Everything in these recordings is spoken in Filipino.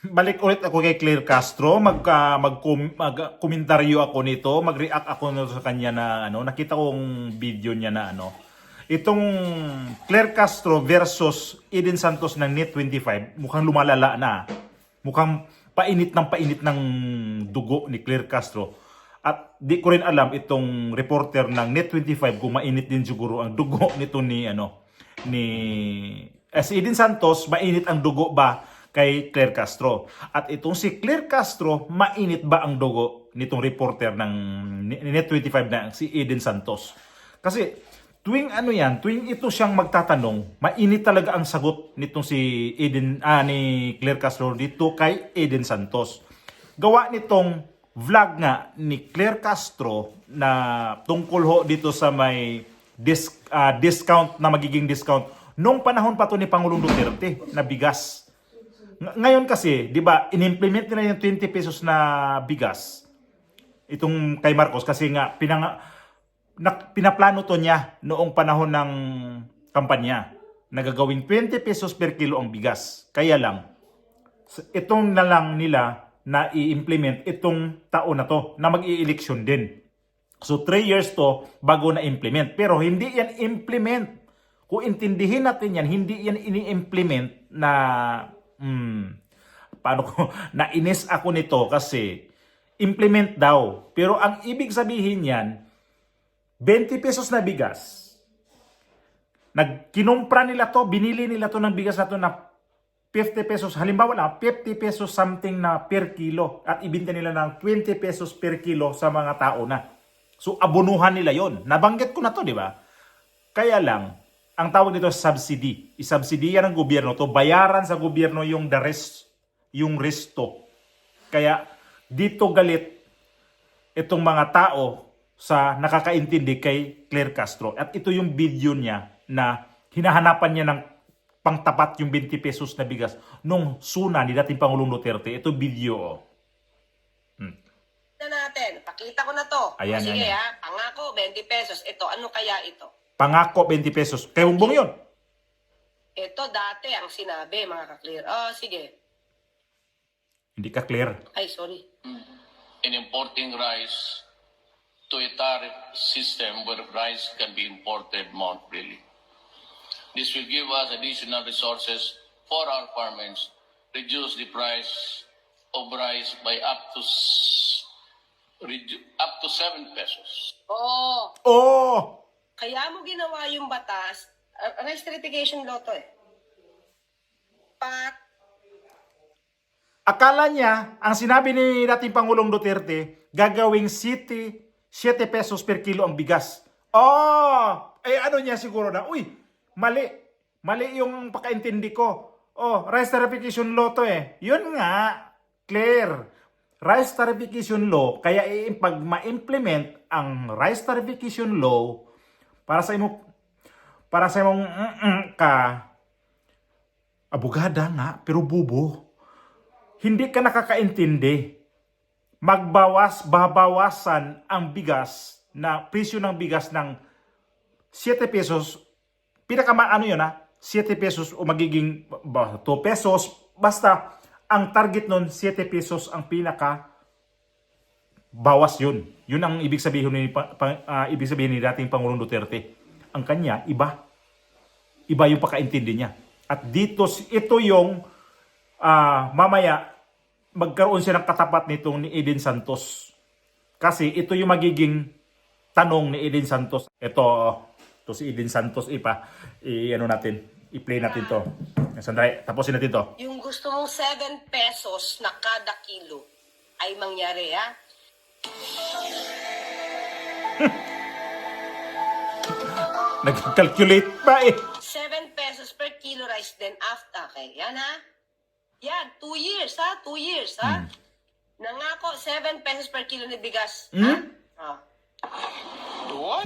Balik ulit ako kay Claire Castro, magkomentaryo ako nito, mag-react ako nito sa kanya na nakita kong video niya na itong Claire Castro versus Eden Santos ng Net25, mukhang lumalala na. Mukhang painit ng dugo ni Claire Castro. At di ko rin alam itong reporter ng Net25 kung mainit din siguro ang dugo nito ni si Eden Santos, mainit ang dugo ba kay Claire Castro. At itong si Claire Castro, mainit ba ang dugo nitong reporter ng Net25 na si Eden Santos. Kasi tuwing tuwing ito siyang magtatanong, mainit talaga ang sagot nitong si ni Claire Castro dito kay Eden Santos. Gawa nitong vlog nga ni Claire Castro na tungkol ho dito sa may discount na magiging discount nung panahon pa to ni Pangulong Duterte na bigas. Ngayon kasi, 'di ba, inimplement nila yung 20 pesos na bigas. Itong kay Marcos kasi nga pinaplano to niya noong panahon ng kampanya. Nagagawing 20 pesos per kilo ang bigas. Kaya lang itong na lang nila na i-implement itong taon na to na mag-i-eleksyon din. So 3 years to bago na implement. Pero hindi yan implement. Kung intindihin natin yan, hindi yan ini-implement na nainis ako nito kasi implement daw. Pero ang ibig sabihin yan, 20 pesos na bigas. Kinumpra nila to, binili nila to ng bigas na to na 50 pesos. Halimbawa lang, 50 pesos something na per kilo. At ibinta nila ng 20 pesos per kilo sa mga tao na. So abonuhan nila yon. Nabanggit ko na to, di ba? Kaya lang, ang tawag dito subsidy. Isubsidiya ng gobyerno to, bayaran sa gobyerno yung yung resto. Kaya dito galit itong mga tao sa nakakaintindi kay Claire Castro. At ito yung video niya na hinahanapan niya ng pangtapat yung 20 pesos na bigas nung suna ni dating Pangulong Duterte. Ito video. Na natin, pakita ko na to. Ayan, Sige ayan. ha, pangako 20 pesos. Ito, ano kaya ito? Pangako 20 pesos. Kay Bongbong yun. Ito dati ang sinabi, mga ka-clear. Sige. Hindi ka clear. Ay, sorry. In importing rice to a tariff system where rice can be imported more freely. This will give us additional resources for our farmers, reduce the price of rice by up to 7 pesos. Oh! Kaya mo ginawa yung batas, rice certification law to Akala niya, ang sinabi ni dating Pangulong Duterte, gagawing 7 pesos per kilo ang bigas. Niya siguro na, mali. Mali yung pakaintindi ko. Rice tarification law to Yun nga, clear. Rice tarification law, kaya pag ma-implement ang rice tarification law, para sa imong abogada nga, pero bubo. Hindi ka nakakaintindi. Babawasan ang bigas na presyo ng bigas ng 7 pesos. 7 pesos o magiging 2 pesos. Basta ang target nun 7 pesos ang pinaka bawas yun. Yun ang ibig sabihin ni dating Pangulong Duterte. Ang kanya, iba. Iba yung pakaintindi niya. At ito yung mamaya magkaroon siya ng katapat nitong ni Eden Santos. Kasi ito yung magiging tanong ni Eden Santos. Ito si Eden Santos i-play natin to. Sandali, tapusin natin to. Yung gusto mong 7 pesos na kada kilo ay mangyari, ha? Nag-calculate pa 7 pesos per kilo rice then after. Okay, yan ha? Yan, 2 years ha? 2 years ha? Nangako, 7 pesos per kilo na bigas. Ha?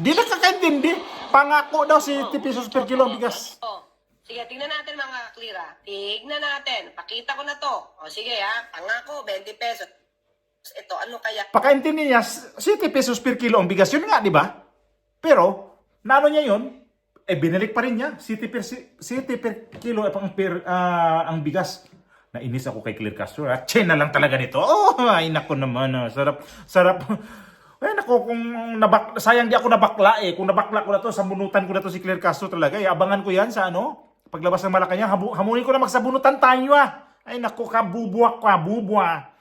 Di na kakaintindi. Pangako daw 7 pesos per kilo ang bigas. Sige, tingnan natin mga clear ha. Tingnan natin. Pakita ko na to. Sige ha. Pangako, 20 pesos. Ito, ano kaya? Pakaintindi niya, 7 pesos per kilo ang bigas. Yun nga, di ba? Pero, naano niya yun? Binalik pa rin niya. 7 per kilo ang bigas. Nainis ako kay Claire Castro. Che na lang talaga nito. Oh, ay nako naman. Sarap, sarap. Ay nako, kung sayang di ako nabakla eh. Kung nabakla ko na to, sabunutan ko na to si Claire Castro talaga. Abangan ko yan sa paglabas ng Malacanang. Hamunin ko na magsabunutan tayo Ay nako, kabubwa ka, bubwa.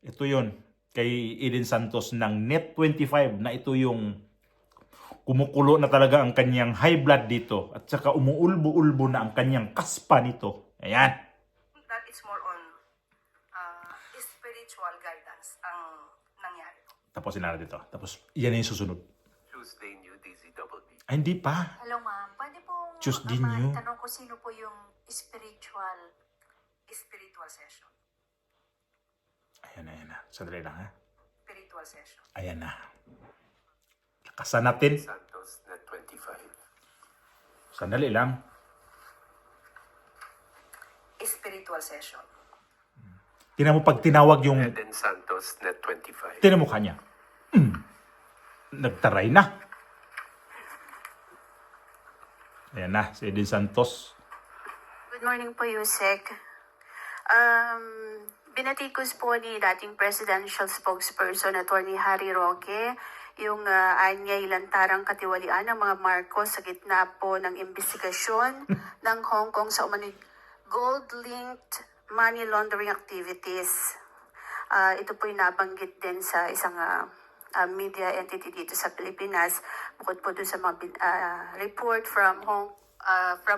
Ito yon kay Eden Santos ng Net25 na ito yung kumukulo na talaga ang kanyang high blood dito at saka umuulbo-ulbo na ang kanyang kaspa nito. Ayan. That it's more on spiritual guidance ang nangyari. Tapusin na dito. Tapos yan yung susunod. Tuesday New DZWB. Ay, hindi pa. Hello ma'am, pwede pong Tuesday New. tanong ko sino po yung spiritual Session. Ayan na. Sandali lang ha. Spiritual session. Ayan na. Lakasan natin. Santos Net 25. Sandali lang. Spiritual session. Tinan mo pag tinawag yung Eden Santos Net 25. tinan mo kanya. Nagtaray na. Ayan na. Si Eden Santos. Good morning po, Yusek. Binatikos po ni dating presidential spokesperson Attorney Harry Roque yung anyay lantarang katiwalian ng mga Marcos sa gitna po ng investigasyon ng Hong Kong sa umano'y gold-linked money laundering activities. Ito po yung nabanggit din sa isang media entity dito sa Pilipinas, bukod po doon sa mga report from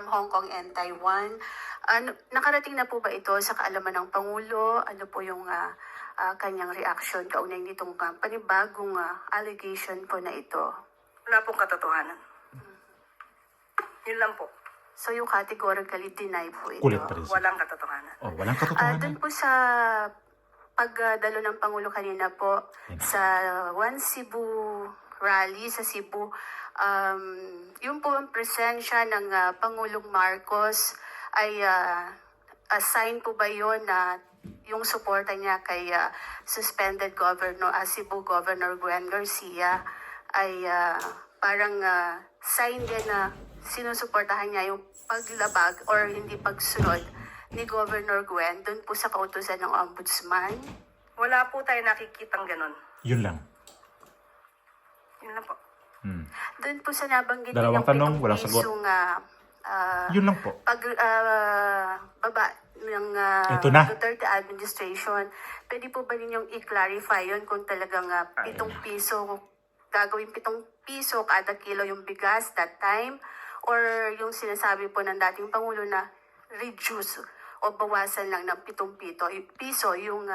Hong Kong and Taiwan. Nakarating na po ba ito sa kaalaman ng Pangulo? Ano po yung kanyang reaction kaunay nitong panibagong allegation po na ito? Wala pong katotohanan. Yun lang po. So yung categorically deny po ito. Kulit pa rin siya. Walang katotohanan. Oh, walang katotohanan. Doon po sa pagdalo ng Pangulo kanina po sa One Cebu rally sa Cebu, yung po ang presensya ng Pangulong Marcos ay assign po ba yun na yung suporta niya kay suspended Cebu Governor Gwen Garcia ay parang sign din na sinusuportahan niya yung paglabag or hindi pagsunod ni Governor Gwen doon po sa kautusan ng Ombudsman? Wala po tayo nakikitang ganun. Yun lang. Yun lang po. Doon po sa nabanggit Dalawang ninyong tanong, walang 7 sagot. pisong, Yun lang po. baba ng Ito na. Duterte administration, pwede po ba ninyong i-clarify yun kung talagang 7 piso, gagawin 7 piso kada kilo yung bigas that time, or yung sinasabi po ng dating Pangulo na reduce o bawasan lang ng 7 piso yung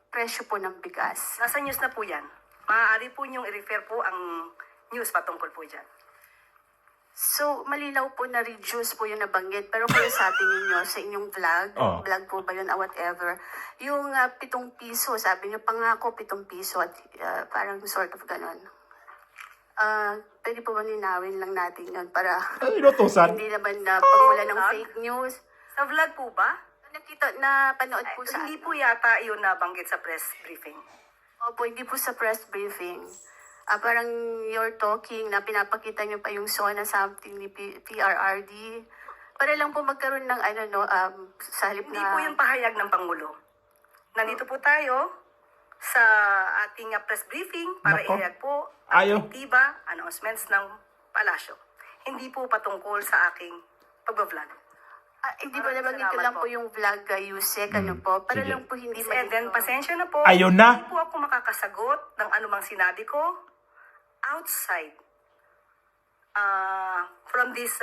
presyo po ng bigas. Nasa news na po yan. Maaari po niyong i-refer po ang news patungkol po dyan. So, malinaw po na reduce po yung nabanggit. Pero kung sabi niyo sa inyong vlog, Oh. vlog po ba yun, whatever, yung 7 piso, sabi niyo pangako 7 piso at parang sort of ganon. Pwede po ba ninawin lang natin yun para Ay, inutusan. hindi naman na pagmula ng fake news. Sa vlog po ba? Nakita, napanood po sa Hindi po yata yun nabanggit sa press briefing. Opo, hindi po sa press briefing. Parang you're talking na pinapakita niyo pa yung SONA something ni PRRD. Para lang po magkaroon ng sa halip Hindi na... po yung pahayag ng Pangulo. Nandito po tayo sa ating press briefing para Nako. ihayag po Ayaw. ang tiba, announcements ng palasyo. Hindi po patungkol sa aking pagbablog. Hindi ba naman ito Salamat lang po po. yung vlog, Yusek, ano po? Para Sige. lang po hindi Miss Eden, pasensya na po. Ayun na. Hindi po ako makakasagot ng anumang sinabi ko outside from this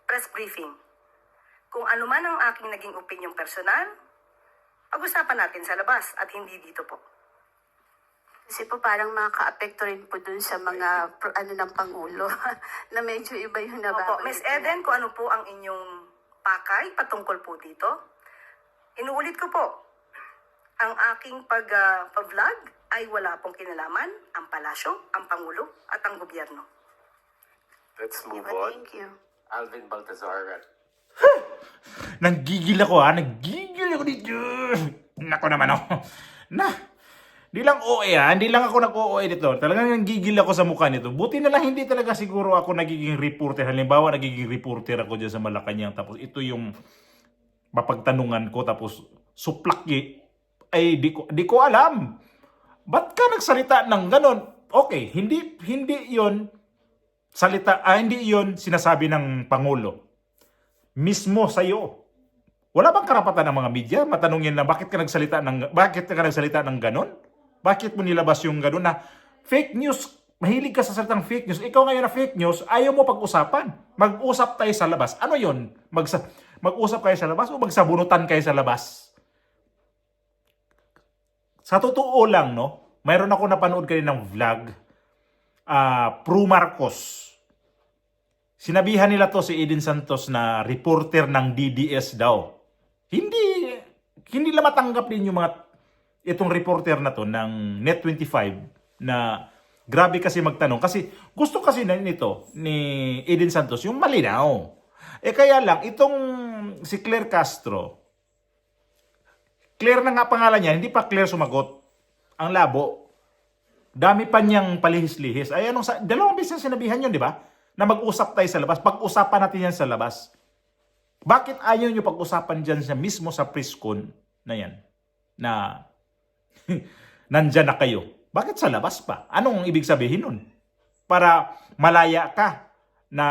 press briefing. Kung ano man ang aking naging opinion personal, pag-usapan natin sa labas at hindi dito po. Kasi po parang makaka-apekto rin po dun sa mga ng Pangulo na medyo iba yung Opo, nababanggit. Miss Eden, kung ano po ang inyong pakay patungkol po dito, inuulit ko po, ang aking pag-vlog ay wala pong kinalaman ang palasyo, ang Pangulo at ang gobyerno. Let's move Diba? on. Thank you. Alvin Baltazar at Nanggigil ako Nanggigil ako dito. Nako naman Di lang OA hindi lang ako nag-OA dito. Talagang nanggigil ako sa mukha nito. Buti na lang hindi talaga siguro ako nagiging reporter. Halimbawa, nagiging reporter ako dyan sa Malacanang. Tapos ito yung mapagtanungan ko tapos suplaki, ay di ko alam. Ba't ka nagsalita ng ganon? Okay, hindi yon hindi yon sinasabi ng Pangulo. Mismo sa iyo. Wala bang karapatan ng mga media matanungin na bakit ka nagsalita ng ganon? Bakit mo nilabas yung ganon na fake news? Mahilig ka sa salitang fake news. Ikaw ngayon na fake news, ayaw mo pag-usapan. Mag-usap tayo sa labas. Ano yon? Mag-usap kayo sa labas o magsabunutan kayo sa labas? Sa totoo lang, no? Mayroon ako napanood kanina ng vlog, Pro Marcos. Sinabihan nila to si Eden Santos na reporter ng DDS daw. Hindi nila matanggap din yung itong reporter na to ng Net25 na grabe kasi magtanong. Kasi gusto kasi nito ni Eden Santos yung malinaw. Kaya lang, itong si Claire Castro, Claire na nga pangalan niya, hindi pa Claire sumagot. Ang labo. Dami pa niyang palihis-lihis. Ay, dalawang beses sinabihan yun, di ba? Na mag-usap tayo sa labas. Pag-usapan natin yan sa labas. Bakit ayaw niyo pag-usapan dyan siya mismo sa press-con na yan? Na nandyan na kayo. Bakit sa labas pa? Anong ibig sabihin nun? Para malaya ka na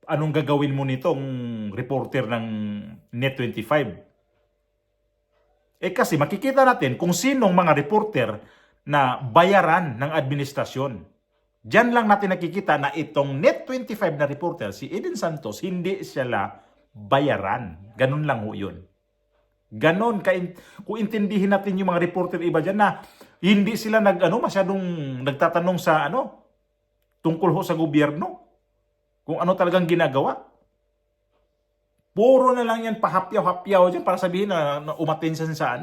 anong gagawin mo nitong reporter ng Net25. Kasi makikita natin kung sinong mga reporter na bayaran ng administrasyon. Diyan lang natin nakikita na itong Net25 na reporter, si Eden Santos, hindi sila bayaran. Ganun lang ho yun. Ganon, kung intindihin natin yung mga reporter iba dyan na hindi sila masyadong nagtatanong sa tungkol ho sa gobyerno. Kung ano talagang ginagawa. Puro na lang yan pahapyaw-hapyaw dyan para sabihin na umatensan sa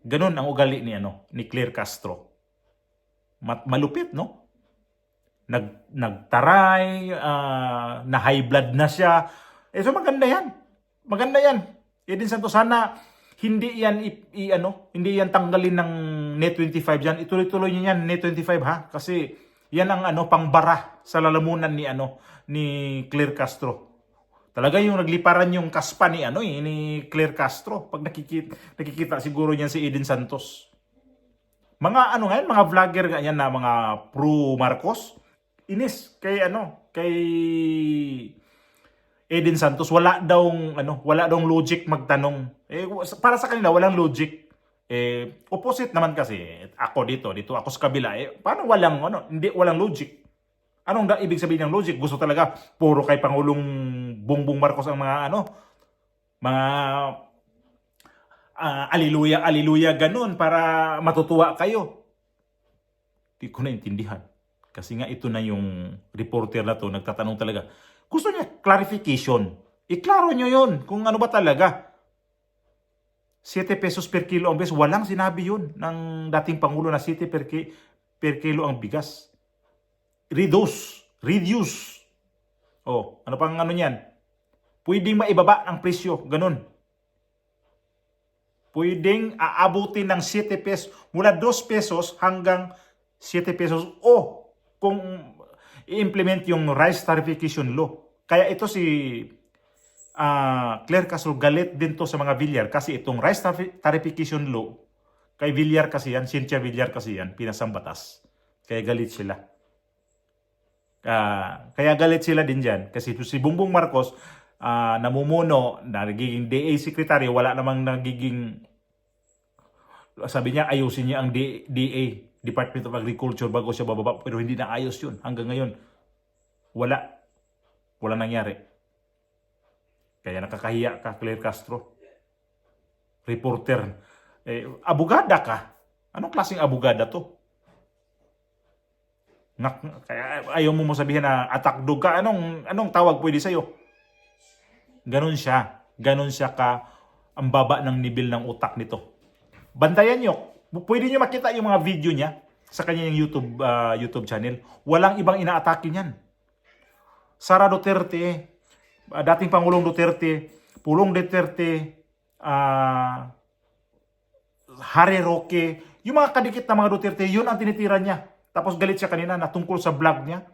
Ganon ang ugali ni Claire Castro. Malupit, no? Nagtaray, na high blood na siya. So maganda yan. Maganda yan. Eden Santos, sana hindi yan hindi yan tanggalin ng Net25 diyan. Ituloy-tuloy niyo yan Net25 ha, kasi yan ang pangbara sa lalamunan ni Claire Castro. Talaga yung nagliparan yung kaspa ni Claire Castro pag nakikita siguro niyan si Eden Santos. Mga ngayon, mga vlogger ganyan na mga pro Marcos, inis kay Eden Santos, wala daw logic magtanong. Para sa kanila walang logic. Opposite naman kasi ako dito ako sa kabila. Paano walang logic? Anong ibig sabihin ng logic? Gusto talaga puro kay Pangulong Bongbong Marcos ang mga mga aliluya ganun para matutuwa kayo. Di ko naintindihan. Kasi nga ito na yung reporter na to nagtatanong talaga. Gusto niya clarification. Iklaro nyo yun kung ano ba talaga. 7 pesos per kilo ang bigas. Walang sinabi yun ng dating Pangulo na 7 per kilo ang bigas. Reduce. Ano pang niyan? Pwedeng maibaba ang presyo. Ganun. Pwedeng aabutin ng 7 pesos. Mula 2 pesos hanggang 7 pesos. Kung i-implement yung rice tarification law. Kaya ito si Claire Castro galit din to sa mga Villar kasi itong rice tarification law kay Villar kasi yan, Cynthia Villar kasi yan, pinasang batas. Kaya galit sila. Kaya galit sila din dyan kasi si Bongbong Marcos namumuno, nagiging DA secretary, wala namang nagiging, sabi niya ayusin niya ang DA, Department of Agriculture, bago siya bababa, pero hindi na ayos yun. Hanggang ngayon, wala nangyari. Kaya nakakahiya ka, Claire Castro. Reporter. Abogada ka. Anong klaseng abogada to? Kaya ayaw mo sabihin na attack dog ka. Anong tawag pwede sa'yo? Ganon siya. Ganon siya ka ang baba ng nivel ng utak nito. Bantayan nyo. Pwede nyo makita yung mga video niya sa kanyang YouTube channel. Walang ibang inaatake niyan. Sara Duterte, dating Pangulong Duterte, Pulong Duterte, Harry Roque, yung mga kadikit na mga Duterte, yun ang tinitira niya. Tapos galit siya kanina na tungkol sa vlog niya.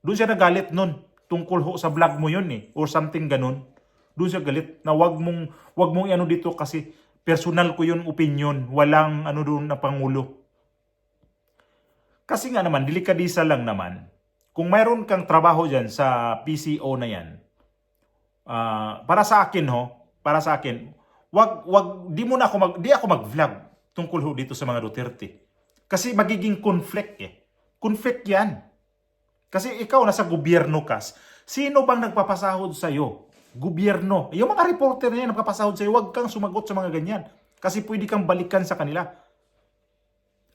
Doon siya nagalit nun. Tungkol sa vlog mo yun or something ganun. Doon siya galit na wag mong ano dito kasi personal ko yung opinion, walang ano doon na pangulo. Kasi nga naman, delikadisa lang naman. Kung mayroon kang trabaho dyan sa PCO na yan, para sa akin di ako mag-vlog tungkol dito sa mga Duterte. Kasi magiging conflict eh. Conflict yan. Kasi ikaw nasa gobyerno ka. Sino bang nagpapasahod sa'yo? Gobyerno. Yung mga reporter na yan nagpapasahod sa'yo, huwag kang sumagot sa mga ganyan. Kasi pwede kang balikan sa kanila.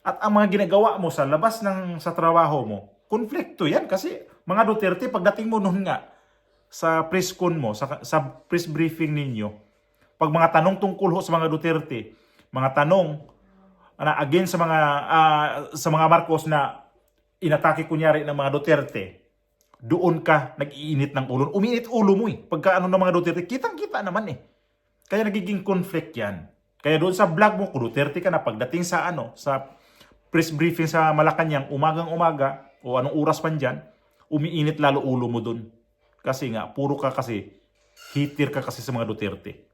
At ang mga ginagawa mo sa labas sa trabaho mo, konflikto yan. Kasi mga Duterte, pagdating mo noon nga, sa press con mo, sa press briefing ninyo, pag mga tanong tungkol sa mga Duterte, mga tanong na against sa mga Marcos na inatake kunyari ng mga Duterte, doon ka nag-iinit ng ulo. Umiinit ulo mo eh. Pagka ano ng mga Duterte, kitang-kita naman eh. Kaya nagiging conflict yan. Kaya doon sa vlog mo, kung Duterte ka na, pagdating sa press briefing sa Malacanang, umagang-umaga, o anong oras man dyan, umiinit lalo ulo mo doon. Kasi nga, puro ka kasi, hitir ka kasi sa mga Duterte.